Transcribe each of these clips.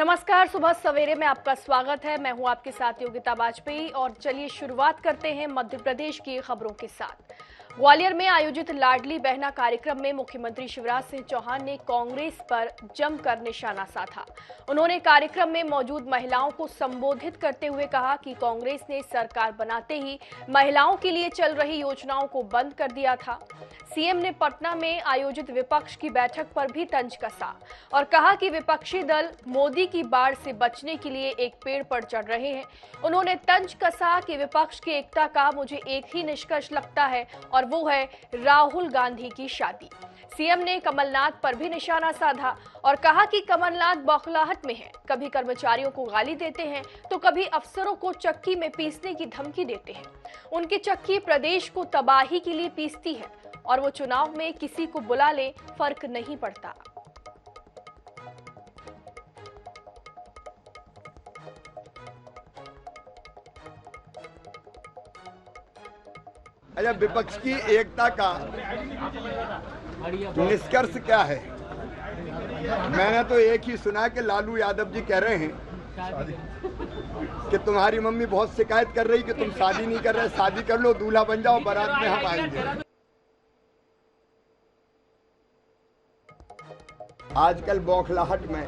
नमस्कार, सुबह सवेरे में आपका स्वागत है। मैं हूं आपके साथ योगिता वाजपेयी और चलिए शुरुआत करते हैं मध्य प्रदेश की खबरों के साथ। ग्वालियर में आयोजित लाडली बहना कार्यक्रम में मुख्यमंत्री शिवराज सिंह चौहान ने कांग्रेस पर जमकर निशाना साधा। उन्होंने कार्यक्रम में मौजूद महिलाओं को संबोधित करते हुए कहा कि कांग्रेस ने सरकार बनाते ही महिलाओं के लिए चल रही योजनाओं को बंद कर दिया था। सीएम ने पटना में आयोजित विपक्ष की बैठक पर भी तंज कसा और कहा कि विपक्षी दल मोदी की बाढ़ से बचने के लिए एक पेड़ पर चढ़ रहे हैं। उन्होंने तंज कसा कि विपक्ष की एकता का मुझे एक ही निष्कर्ष लगता है और वो है राहुल गांधी की शादी। सीएम ने कमलनाथ पर भी निशाना साधा और कहा कि कमलनाथ बौखलाहट में हैं। कभी कर्मचारियों को गाली देते हैं तो कभी अफसरों को चक्की में पीसने की धमकी देते हैं। उनकी चक्की प्रदेश को तबाही के लिए पीसती है और वो चुनाव में किसी को बुला ले, फर्क नहीं पड़ता। अच्छा, विपक्ष की एकता का निष्कर्ष क्या है? मैंने तो एक ही सुना कि लालू यादव जी कह रहे हैं कि तुम्हारी मम्मी बहुत शिकायत कर रही कि तुम शादी नहीं कर रहे, शादी कर लो, दूल्हा बन जाओ, बारात में हम आएंगे। आजकल बौखलाहट में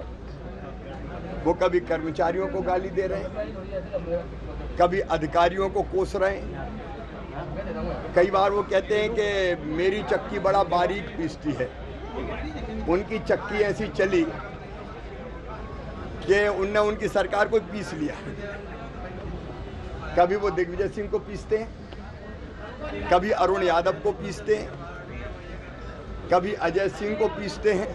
वो कभी कर्मचारियों को गाली दे रहे हैं, कभी अधिकारियों को कोस रहे हैं। कई बार वो कहते हैं कि मेरी चक्की बड़ा बारीक पीसती है। उनकी चक्की ऐसी चली कि उनने उनकी सरकार को पीस लिया। कभी वो दिग्विजय सिंह को पीसते हैं, कभी अरुण यादव को पीसते हैं, कभी अजय सिंह को पीसते हैं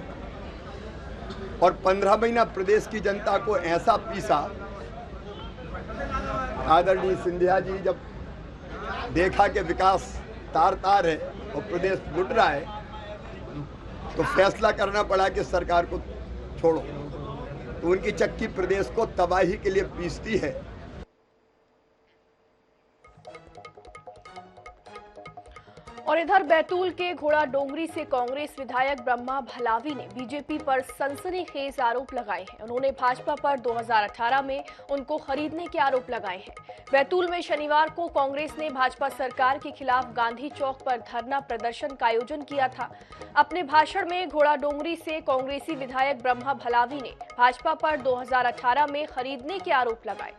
और 15 महीना प्रदेश की जनता को ऐसा पीसा। आदरणीय सिंधिया जी जब देखा कि विकास तार तार है और प्रदेश लुट रहा है तो फैसला करना पड़ा कि सरकार को छोड़ो। तो उनकी चक्की प्रदेश को तबाही के लिए पीसती है। और इधर बैतूल के घोड़ा डोंगरी से कांग्रेस विधायक ब्रह्मा भलावी ने बीजेपी पर सनसनीखेज आरोप लगाए हैं। उन्होंने भाजपा पर 2018 में उनको खरीदने के आरोप लगाए हैं। बैतूल में शनिवार को कांग्रेस ने भाजपा सरकार के खिलाफ गांधी चौक पर धरना प्रदर्शन का आयोजन किया था। अपने भाषण में घोड़ा डोंगरी से कांग्रेसी विधायक ब्रह्मा भलावी ने भाजपा पर 2018 में खरीदने के आरोप लगाए।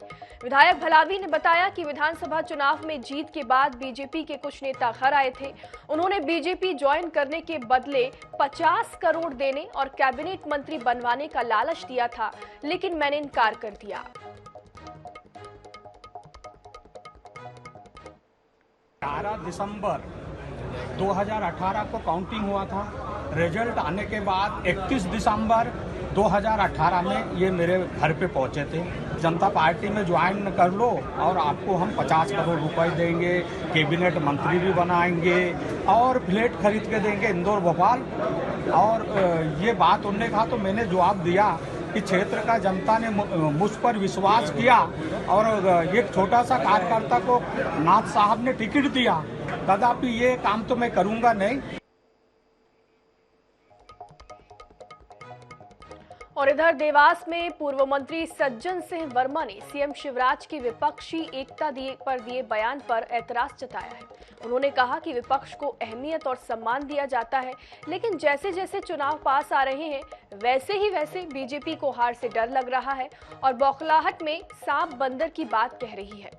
विधायक भलावी ने बताया कि विधानसभा चुनाव में जीत के बाद बीजेपी के कुछ नेता घर आए थे। उन्होंने बीजेपी ज्वाइन करने के बदले 50 करोड़ देने और कैबिनेट मंत्री बनवाने का लालच दिया था, लेकिन मैंने इनकार कर दिया। 18 दिसंबर 2018 को काउंटिंग हुआ था। रिजल्ट आने के बाद 31 दिसंबर 2018 में ये मेरे घर पे पहुंचे थे। जनता पार्टी में ज्वाइन कर लो और आपको हम 50 करोड़ रुपए देंगे, कैबिनेट मंत्री भी बनाएंगे और फ्लैट खरीद के देंगे इंदौर भोपाल। और ये बात उन्होंने कहा तो मैंने जवाब दिया कि क्षेत्र का जनता ने मुझ पर विश्वास किया और एक छोटा सा कार्यकर्ता को नाथ साहब ने टिकट दिया, कदापि ये काम तो मैं करूंगा नहीं। और इधर देवास में पूर्व मंत्री सज्जन सिंह वर्मा ने सीएम शिवराज की विपक्षी एकता पर दिए बयान पर ऐतराज जताया है। उन्होंने कहा कि विपक्ष को अहमियत और सम्मान दिया जाता है, लेकिन जैसे जैसे चुनाव पास आ रहे हैं वैसे बीजेपी को हार से डर लग रहा है और बौखलाहट में सांप बंदर की बात कह रही है।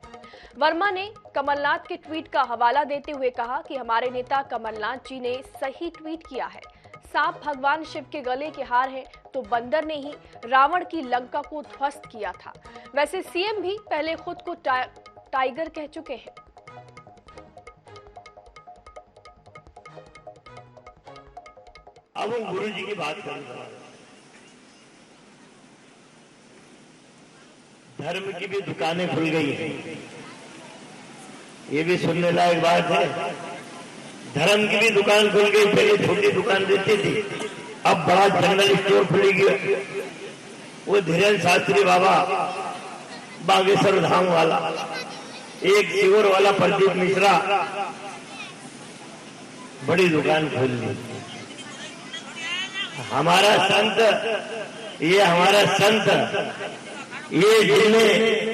वर्मा ने कमलनाथ के ट्वीट का हवाला देते हुए कहा कि हमारे नेता कमलनाथ जी ने सही ट्वीट किया है। सांप भगवान शिव के गले के हार है तो बंदर ने ही रावण की लंका को ध्वस्त किया था। वैसे सीएम भी पहले खुद को टाइगर कह चुके हैं। अब हम गुरु जी की बात करेंगे। धर्म की भी दुकानें खुल गई है, ये भी सुनने लायक बात है। धर्म की भी दुकान खुल गई। पहले छोटी दुकान देती थी, अब बड़ा जनरल स्टोर खुलेगी। वो धीरेन्द्र शास्त्री बाबा बागेश्वर धाम वाला, एक शिवर वाला प्रदीप मिश्रा, बड़ी दुकान खोल ली। हमारा संत ये हमारा संत, ये जिनने।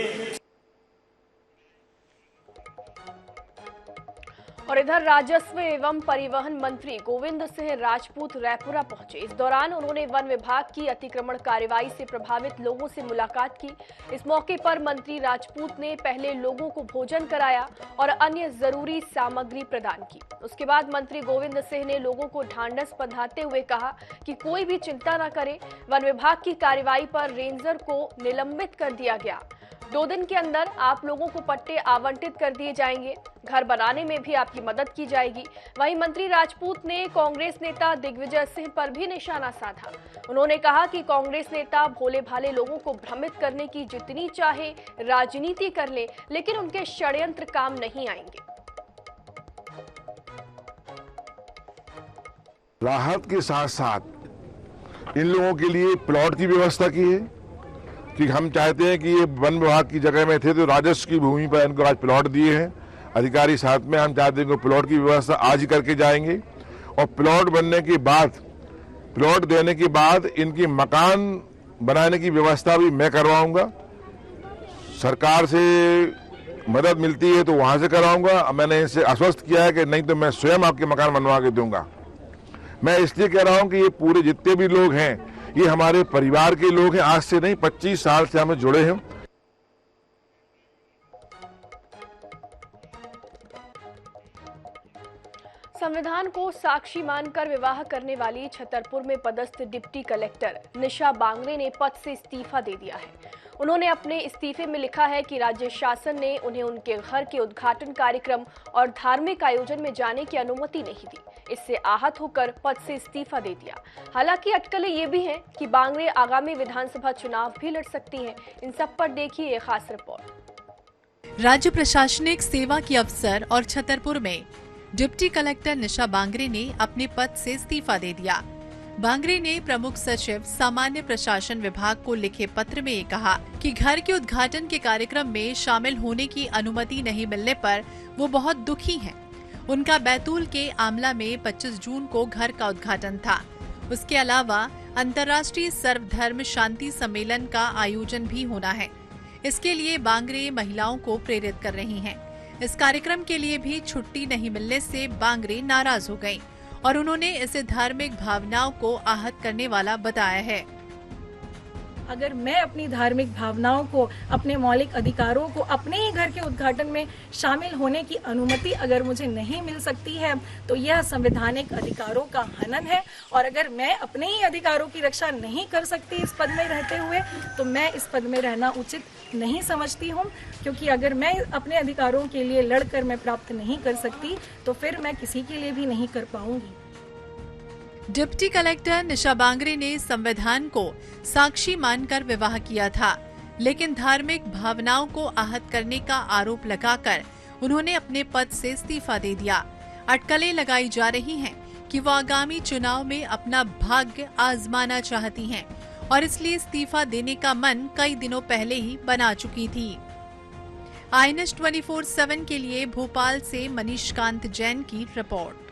और इधर राजस्व एवं परिवहन मंत्री गोविंद सिंह राजपूत रायपुरा पहुंचे। इस दौरान उन्होंने वन विभाग की अतिक्रमण कार्रवाई से प्रभावित लोगों से मुलाकात की। इस मौके पर मंत्री राजपूत ने पहले लोगों को भोजन कराया और अन्य जरूरी सामग्री प्रदान की। उसके बाद मंत्री गोविंद सिंह ने लोगों को ढांढस बंधाते हुए कहा कि कोई भी चिंता न करे, वन विभाग की कार्रवाई पर रेंजर को निलंबित कर दिया गया। 2 दिन के अंदर आप लोगों को पट्टे आवंटित कर दिए जाएंगे, घर बनाने में भी आपकी मदद की जाएगी। वहीं मंत्री राजपूत ने कांग्रेस नेता दिग्विजय सिंह पर भी निशाना साधा। उन्होंने कहा कि कांग्रेस नेता भोले भाले लोगों को भ्रमित करने की जितनी चाहे राजनीति कर ले, लेकिन उनके षड्यंत्र काम नहीं आएंगे। राहत के साथ साथ इन लोगों के लिए प्लॉट की व्यवस्था की है कि हम चाहते हैं कि ये वन विभाग की जगह में थे तो राजस्व की भूमि पर इनको आज प्लॉट दिए हैं अधिकारी साथ में। हम चाहते हैं कि प्लॉट की व्यवस्था आज ही करके जाएंगे और प्लॉट बनने के बाद, प्लॉट देने के बाद इनकी मकान बनाने की व्यवस्था भी मैं करवाऊंगा। सरकार से मदद मिलती है तो वहां से कराऊंगा। मैंने इनसे आश्वस्त किया है कि नहीं तो मैं स्वयं आपके मकान बनवा के दूंगा। मैं इसलिए कह रहा हूं कि ये पूरे जितने भी लोग हैं ये हमारे परिवार के लोग हैं, आज से नहीं 25 साल से हम जुड़े हैं। संविधान को साक्षी मानकर विवाह करने वाली छतरपुर में पदस्थ डिप्टी कलेक्टर निशा बांगरे ने पद से इस्तीफा दे दिया है। उन्होंने अपने इस्तीफे में लिखा है कि राज्य शासन ने उन्हें उनके घर के उद्घाटन कार्यक्रम और धार्मिक आयोजन में जाने की अनुमति नहीं दी। इससे आहत होकर पद से इस्तीफा दे दिया। हालांकि अटकलें ये भी हैं कि बांगरे आगामी विधानसभा चुनाव भी लड़ सकती हैं। इन सब पर देखिए ये खास रिपोर्ट। राज्य प्रशासनिक सेवा के अफसर और छतरपुर में डिप्टी कलेक्टर निशा बांगरे ने अपने पद से इस्तीफा दे दिया। बांगरे ने प्रमुख सचिव सामान्य प्रशासन विभाग को लिखे पत्र में कहा कि घर के उद्घाटन के कार्यक्रम में शामिल होने की अनुमति नहीं मिलने पर वो बहुत दुखी हैं। उनका बैतूल के आमला में 25 जून को घर का उद्घाटन था। उसके अलावा अंतर्राष्ट्रीय सर्वधर्म शांति सम्मेलन का आयोजन भी होना है। इसके लिए बांगरे महिलाओं को प्रेरित कर रही हैं। इस कार्यक्रम के लिए भी छुट्टी नहीं मिलने से बांगरे नाराज हो गईं और उन्होंने इसे धार्मिक भावनाओं को आहत करने वाला बताया है। अगर मैं अपनी धार्मिक भावनाओं को, अपने मौलिक अधिकारों को, अपने ही घर के उद्घाटन में शामिल होने की अनुमति अगर मुझे नहीं मिल सकती है तो यह संवैधानिक अधिकारों का हनन है। और अगर मैं अपने ही अधिकारों की रक्षा नहीं कर सकती इस पद में रहते हुए तो मैं इस पद में रहना उचित नहीं समझती हूँ, क्योंकि अगर मैं अपने अधिकारों के लिए लड़कर मैं प्राप्त नहीं कर सकती तो फिर मैं किसी के लिए भी नहीं कर पाऊंगी। डिप्टी कलेक्टर निशा बांगरे ने संविधान को साक्षी मानकर विवाह किया था, लेकिन धार्मिक भावनाओं को आहत करने का आरोप लगाकर उन्होंने अपने पद से इस्तीफा दे दिया। अटकलें लगाई जा रही हैं कि वो आगामी चुनाव में अपना भाग्य आजमाना चाहती हैं और इसलिए इस्तीफा देने का मन कई दिनों पहले ही बना चुकी थी। INS 24/7 के लिए भोपाल से मनीष कांत जैन की रिपोर्ट।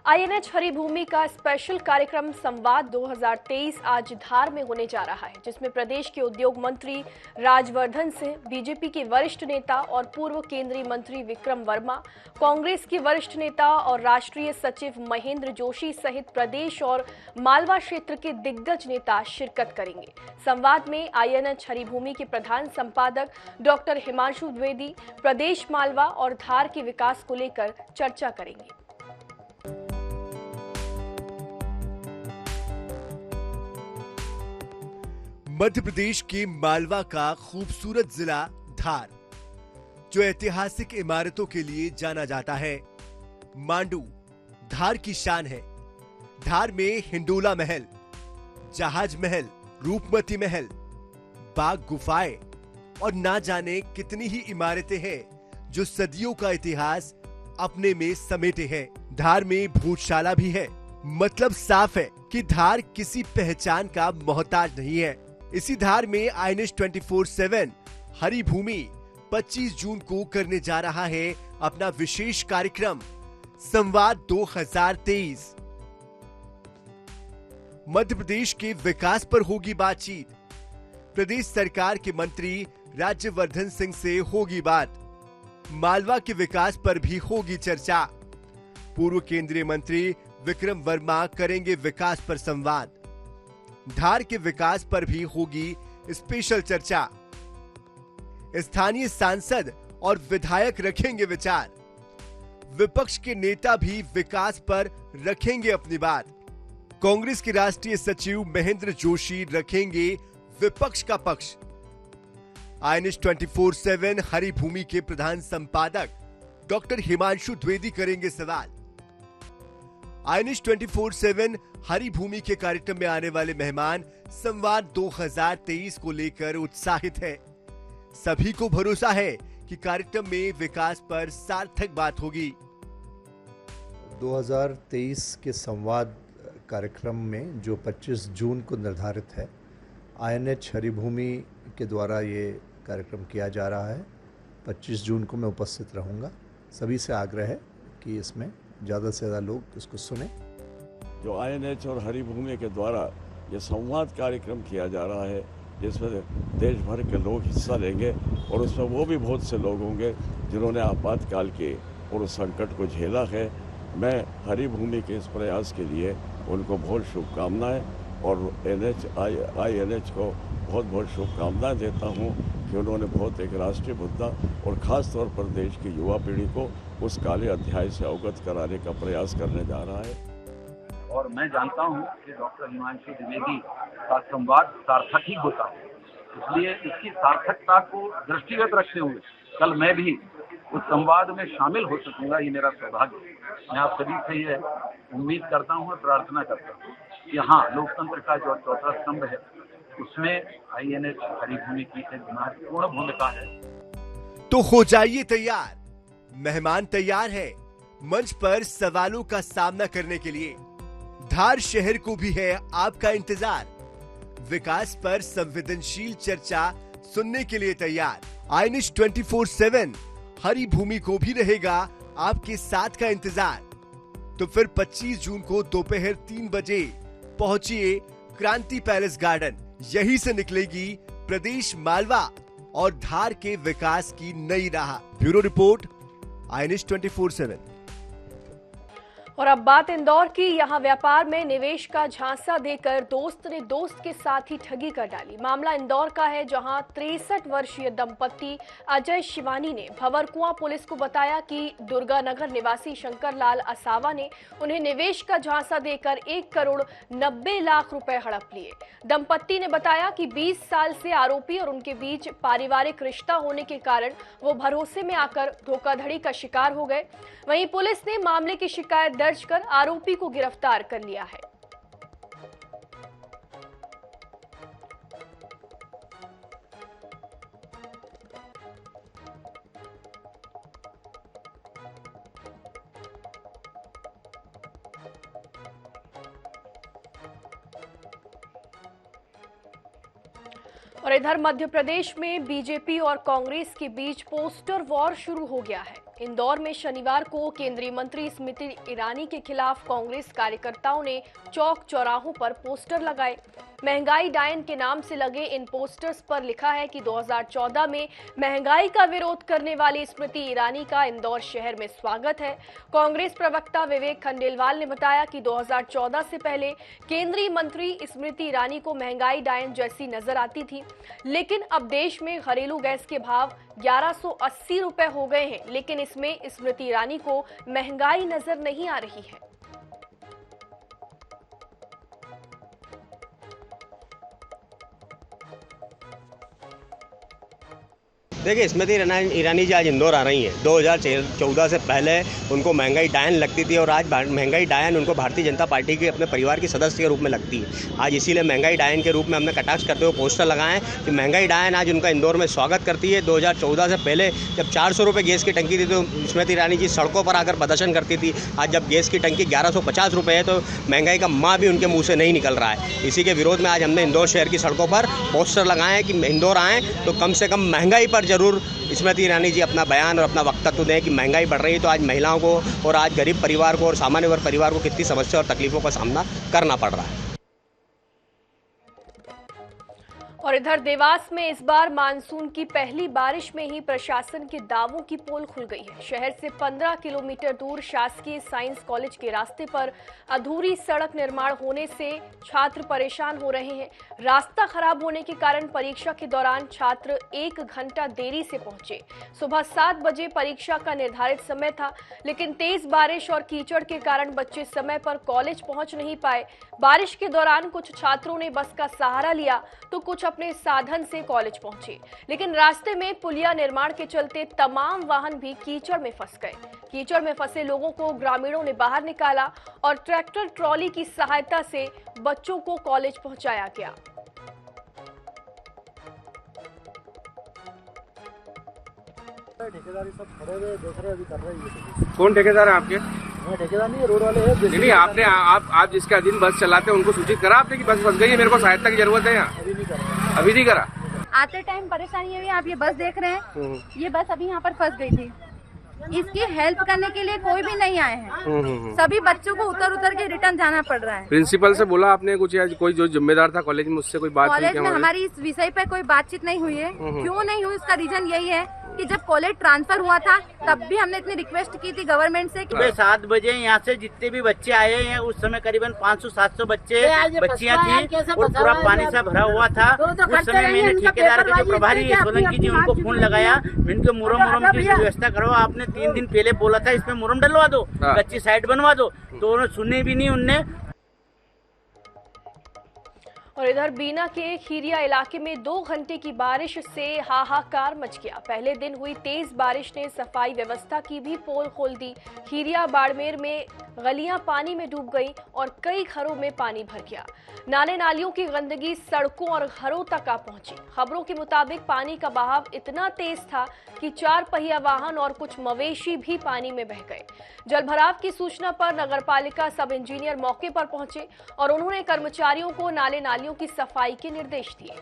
INH हरिभूमि का स्पेशल कार्यक्रम संवाद 2023 आज धार में होने जा रहा है, जिसमें प्रदेश के उद्योग मंत्री राजवर्धन सिंह, बीजेपी के वरिष्ठ नेता और पूर्व केंद्रीय मंत्री विक्रम वर्मा, कांग्रेस के वरिष्ठ नेता और राष्ट्रीय सचिव महेंद्र जोशी सहित प्रदेश और मालवा क्षेत्र के दिग्गज नेता शिरकत करेंगे। संवाद में INH हरिभूमि के प्रधान संपादक डॉक्टर हिमांशु द्विवेदी प्रदेश, मालवा और धार के विकास को लेकर चर्चा करेंगे। मध्य प्रदेश के मालवा का खूबसूरत जिला धार, जो ऐतिहासिक इमारतों के लिए जाना जाता है। मांडू धार की शान है। धार में हिंडोला महल, जहाज महल, रूपमती महल, बाग गुफाएं और ना जाने कितनी ही इमारतें हैं जो सदियों का इतिहास अपने में समेटे हैं। धार में भोजशाला भी है। मतलब साफ है कि धार किसी पहचान का मोहताज नहीं है। इसी धार में INS 24/7 हरिभूमि 25 जून को करने जा रहा है अपना विशेष कार्यक्रम संवाद 2023। मध्य प्रदेश के विकास पर होगी बातचीत। प्रदेश सरकार के मंत्री राज्यवर्धन सिंह से होगी बात। मालवा के विकास पर भी होगी चर्चा। पूर्व केंद्रीय मंत्री विक्रम वर्मा करेंगे विकास पर संवाद। धार के विकास पर भी होगी स्पेशल चर्चा। स्थानीय सांसद और विधायक रखेंगे विचार। विपक्ष के नेता भी विकास पर रखेंगे अपनी बात। कांग्रेस के राष्ट्रीय सचिव महेंद्र जोशी रखेंगे विपक्ष का पक्ष। INH 24/7 हरी भूमि के प्रधान संपादक डॉक्टर हिमांशु द्विवेदी करेंगे सवाल। INH 24/7 हरी भूमि के कार्यक्रम में आने वाले मेहमान संवाद 2023 को लेकर उत्साहित है। सभी को भरोसा है कि कार्यक्रम में विकास पर सार्थक बात होगी। 2023 के संवाद कार्यक्रम में जो 25 जून को निर्धारित है, INH हरी भूमि के द्वारा ये कार्यक्रम किया जा रहा है। 25 जून को मैं उपस्थित रहूंगा। सभी से आग्रह है कि इसमें ज़्यादा से ज़्यादा लोग इसको सुने। जो INH और हरी भूमि के द्वारा ये संवाद कार्यक्रम किया जा रहा है, जिसमें देश भर के लोग हिस्सा लेंगे और उसमें वो भी बहुत से लोग होंगे जिन्होंने आपातकाल के और उस संकट को झेला है। मैं हरी भूमि के इस प्रयास के लिए उनको बहुत शुभकामनाएं और INH को बहुत बहुत शुभकामनाएं देता हूं कि उन्होंने बहुत एक राष्ट्रीय मुद्दा और ख़ास तौर पर देश की युवा पीढ़ी को उस काले अध्याय से अवगत कराने का प्रयास करने जा रहा है। और मैं जानता हूं कि डॉक्टर हिमांशु द्विवेदी का संवाद सार्थक ही होता है, इसलिए इसकी सार्थकता को दृष्टिगत रखते हुए कल मैं भी उस संवाद में शामिल हो सकूंगा, ये मेरा सौभाग्य। मैं आप सभी से ये उम्मीद करता हूं और प्रार्थना करता हूं कि हाँ, लोकतंत्र का जो चौथा स्तंभ है उसमें INH हरी भूमि की एक महत्वपूर्ण भूमिका है। तो हो जाइए तैयार, मेहमान तैयार है मंच पर सवालों का सामना करने के लिए। धार शहर को भी है आपका इंतजार। विकास पर संवेदनशील चर्चा सुनने के लिए तैयार। INH 24/7 हरी भूमि को भी रहेगा आपके साथ का इंतजार। तो फिर 25 जून को दोपहर 3 बजे पहुंचिए क्रांति पैलेस गार्डन। यहीं से निकलेगी प्रदेश मालवा और धार के विकास की नई राह। Bureau report, INH 24/7। और अब बात इंदौर की। यहाँ व्यापार में निवेश का झांसा देकर दोस्त ने दोस्त के साथ ही ठगी कर डाली। मामला इंदौर का है, जहाँ 63 वर्षीय दंपत्ति अजय शिवानी ने भंवरकुआं पुलिस को बताया कि दुर्गानगर निवासी शंकर लाल असावा ने उन्हें निवेश का झांसा देकर 1 करोड़ 90 लाख रुपए हड़प लिए। दंपत्ति ने बताया कि 20 साल से आरोपी और उनके बीच पारिवारिक रिश्ता होने के कारण वो भरोसे में आकर धोखाधड़ी का शिकार हो गए। वहीं पुलिस ने मामले की शिकायत दर्ज कर आरोपी को गिरफ्तार कर लिया है। और इधर मध्य प्रदेश में बीजेपी और कांग्रेस के बीच पोस्टर वॉर शुरू हो गया है। इंदौर में शनिवार को केंद्रीय मंत्री स्मृति ईरानी के खिलाफ कांग्रेस कार्यकर्ताओं ने चौक चौराहों पर पोस्टर लगाए। महंगाई डायन के नाम से लगे इन पोस्टर्स पर लिखा है कि 2014 में महंगाई का विरोध करने वाली स्मृति ईरानी का इंदौर शहर में स्वागत है। कांग्रेस प्रवक्ता विवेक खंडेलवाल ने बताया कि 2014 से पहले केंद्रीय मंत्री स्मृति ईरानी को महंगाई डायन जैसी नजर आती थी, लेकिन अब देश में घरेलू गैस के भाव 1180 रुपए हो गए हैं, लेकिन इसमें स्मृति ईरानी को महंगाई नजर नहीं आ रही है। देखिए, स्मृति ईरानी जी आज इंदौर आ रही हैं। 2014 से पहले उनको महंगाई डायन लगती थी और आज महंगाई डायन उनको भारतीय जनता पार्टी के अपने परिवार के सदस्य के रूप में लगती है। आज इसीलिए महंगाई डायन के रूप में हमने कटाक्ष करते हुए पोस्टर लगाए कि महंगाई डायन आज उनका इंदौर में स्वागत करती है। 2014 से पहले जब 400 रुपये गैस की टंकी थी तो स्मृति ईरानी जी सड़कों पर आकर प्रदर्शन करती थी। आज जब गैस की टंकी 1150 रुपये है तो महंगाई का माँ भी उनके मुँह से नहीं निकल रहा है। इसी के विरोध में आज हमने इंदौर शहर की सड़कों पर पोस्टर लगाए हैं कि इंदौर आएँ तो कम से कम महंगाई पर जरूर स्मृति ईरानी जी अपना बयान और अपना वक्तव्य दें कि महंगाई बढ़ रही है तो आज महिलाओं को और आज गरीब परिवार को और सामान्य वर्ग परिवार को कितनी समस्या और तकलीफों का सामना करना पड़ रहा है। और इधर देवास में इस बार मानसून की पहली बारिश में ही प्रशासन के दावों की पोल खुल गई है। शहर से 15 किलोमीटर दूर शासकीय साइंस कॉलेज के रास्ते पर अधूरी सड़क निर्माण होने से छात्र परेशान हो रहे हैं। रास्ता खराब होने के कारण परीक्षा के दौरान छात्र 1 घंटा देरी से पहुंचे। सुबह 7 बजे परीक्षा का निर्धारित समय था, लेकिन तेज बारिश और कीचड़ के कारण बच्चे समय पर कॉलेज पहुंच नहीं पाए। बारिश के दौरान कुछ छात्रों ने बस का सहारा लिया तो कुछ अपने साधन से कॉलेज पहुंचे, लेकिन रास्ते में पुलिया निर्माण के चलते तमाम वाहन भी कीचड़ में फंस गए। कीचड़ में फंसे लोगों को ग्रामीणों ने बाहर निकाला और ट्रैक्टर ट्रॉली की सहायता से बच्चों को कॉलेज पहुंचाया गया। ठेकेदारी सब खड़े हुए देख रहे अभी कर रहे हैं। कौन ठेकेदार है आपके? ठेकेदार नहीं, रोड वाले हैं। नहीं, आपने आप जिसके अधीन बस चलाते हैं उनको सूचित करा आपने कि बस फंस गई है, मेरे को सहायता की जरूरत है? यहाँ अभी नहीं करा। अभी नहीं करा। आते टाइम परेशानी हुई। आप ये बस देख रहे हैं, ये बस अभी यहाँ पर फंस गई थी। इसकी हेल्प करने के लिए कोई भी नहीं आए हैं। सभी बच्चों को उतर के रिटर्न जाना पड़ रहा है। प्रिंसिपल से बोला आपने कुछ, या कोई जो जिम्मेदार था कॉलेज में उससे कोई बात हुई? कॉलेज में हमारी इस विषय पे कोई बातचीत नहीं हुई है। क्यों नहीं हुई, इसका रीजन यही है कि जब कॉलेज ट्रांसफर हुआ था तब भी हमने इतनी रिक्वेस्ट की थी गवर्नमेंट से। सुबह 7 बजे यहाँ से जितने भी बच्चे आए हैं, उस समय करीबन 500-700 बच्चियाँ थी और पूरा पानी से भरा हुआ था। उस समय मैंने ठेकेदार के जो प्रभारी सोलंकी जी उनको फोन लगाया, इनके मुरम की व्यवस्था करो। आपने 3 दिन पहले बोला था इसमें मुरम डलवा दो, कच्ची साइड बनवा दो, तो उन्होंने सुने भी नहीं उनने। और इधर बीना के खीरिया इलाके में 2 घंटे की बारिश से हाहाकार मच गया। पहले दिन हुई तेज बारिश ने सफाई व्यवस्था की भी पोल खोल दी। खीरिया बाड़मेर में गलियां पानी में डूब गई और कई घरों में पानी भर गया। नाले नालियों की गंदगी सड़कों और घरों तक आ पहुंची। खबरों के मुताबिक पानी का बहाव इतना तेज था कि 4 पहिया वाहन और कुछ मवेशी भी पानी में बह गए। जलभराव की सूचना पर नगरपालिका सब इंजीनियर मौके पर पहुंचे और उन्होंने कर्मचारियों को नाले नालियों की सफाई के निर्देश दिए।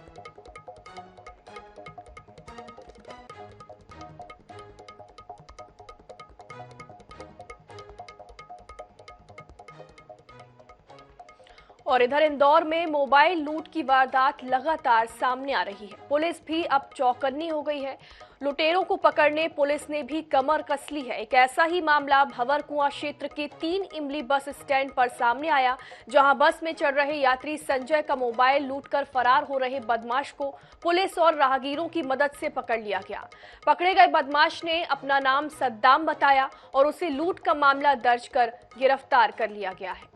और इधर इंदौर में मोबाइल लूट की वारदात लगातार सामने आ रही है। पुलिस भी अब चौकन्नी हो गई है। लुटेरों को पकड़ने पुलिस ने भी कमर कस ली है। एक ऐसा ही मामला भंवर कुआं क्षेत्र के 3 इमली बस स्टैंड पर सामने आया, जहां बस में चढ़ रहे यात्री संजय का मोबाइल लूटकर फरार हो रहे बदमाश को पुलिस और राहगीरों की मदद से पकड़ लिया गया। पकड़े गए बदमाश ने अपना नाम सद्दाम बताया और उसे लूट का मामला दर्ज कर गिरफ्तार कर लिया गया है।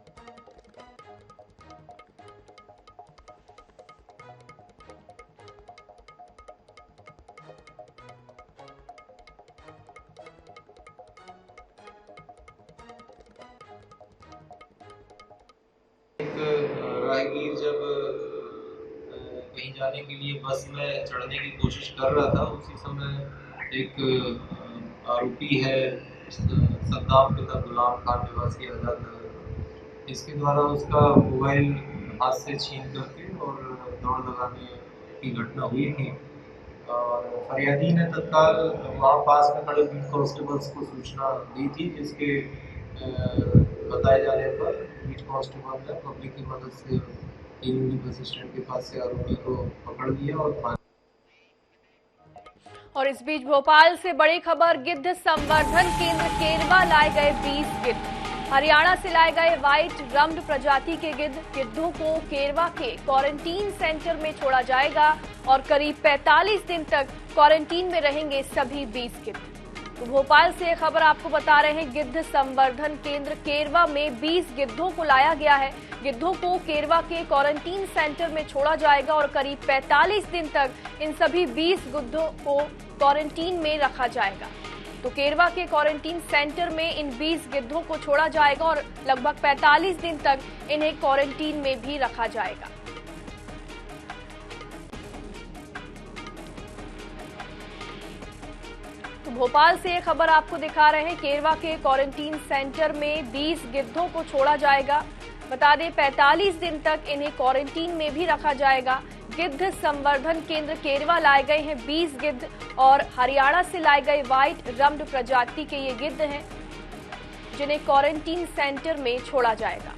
राहगीर जब कहीं जाने के लिए बस में चढ़ने की कोशिश कर रहा था, उसी समय एक आरोपी है सद्दाम पिता गुलाम खान निवासी आजाद नगर, इसके द्वारा उसका मोबाइल हाथ से छीन करके और दौड़ लगाने की घटना हुई थी। और फरियादी ने तत्काल वहाँ पास में खड़े बीट कांस्टेबल्स को सूचना दी थी, जिसके बताए जाने पर बीट कांस्टेबल ने पब्लिक की मदद से इमली बस स्टैंड के पास से आरोपी को पकड़ लिया और इस बीच भोपाल से बड़ी खबर, गिद्ध संवर्धन केंद्र केरवा लाए गए 20 गिद्ध। हरियाणा से लाए गए व्हाइट रम्ड प्रजाति के गिद्धों को केरवा के क्वारंटीन सेंटर में छोड़ा जाएगा और करीब 45 दिन तक क्वारंटीन में रहेंगे सभी 20 गिद्ध। तो भोपाल से खबर आपको बता रहे हैं, गिद्ध संवर्धन केंद्र केरवा में 20 गिद्धों को लाया गया है। गिद्धों को केरवा के क्वारंटीन सेंटर में छोड़ा जाएगा और करीब 45 दिन तक इन सभी 20 गिद्धों को क्वारंटीन में रखा जाएगा। तो केरवा के क्वारंटीन सेंटर में इन 20 गिद्धों को छोड़ा जाएगा और लगभग 45 दिन तक इन्हें क्वारंटीन में भी रखा जाएगा। तो भोपाल से ये खबर आपको दिखा रहे हैं, केरवा के क्वारंटीन सेंटर में 20 गिद्धों को छोड़ा जाएगा। बता दें 45 दिन तक इन्हें क्वारंटीन में भी रखा जाएगा। गिद्ध संवर्धन केंद्र केरवा लाए गए हैं 20 गिद्ध और हरियाणा से लाए गए व्हाइट रम्ड प्रजाति के ये गिद्ध हैं, जिन्हें क्वारंटीन सेंटर में छोड़ा जाएगा।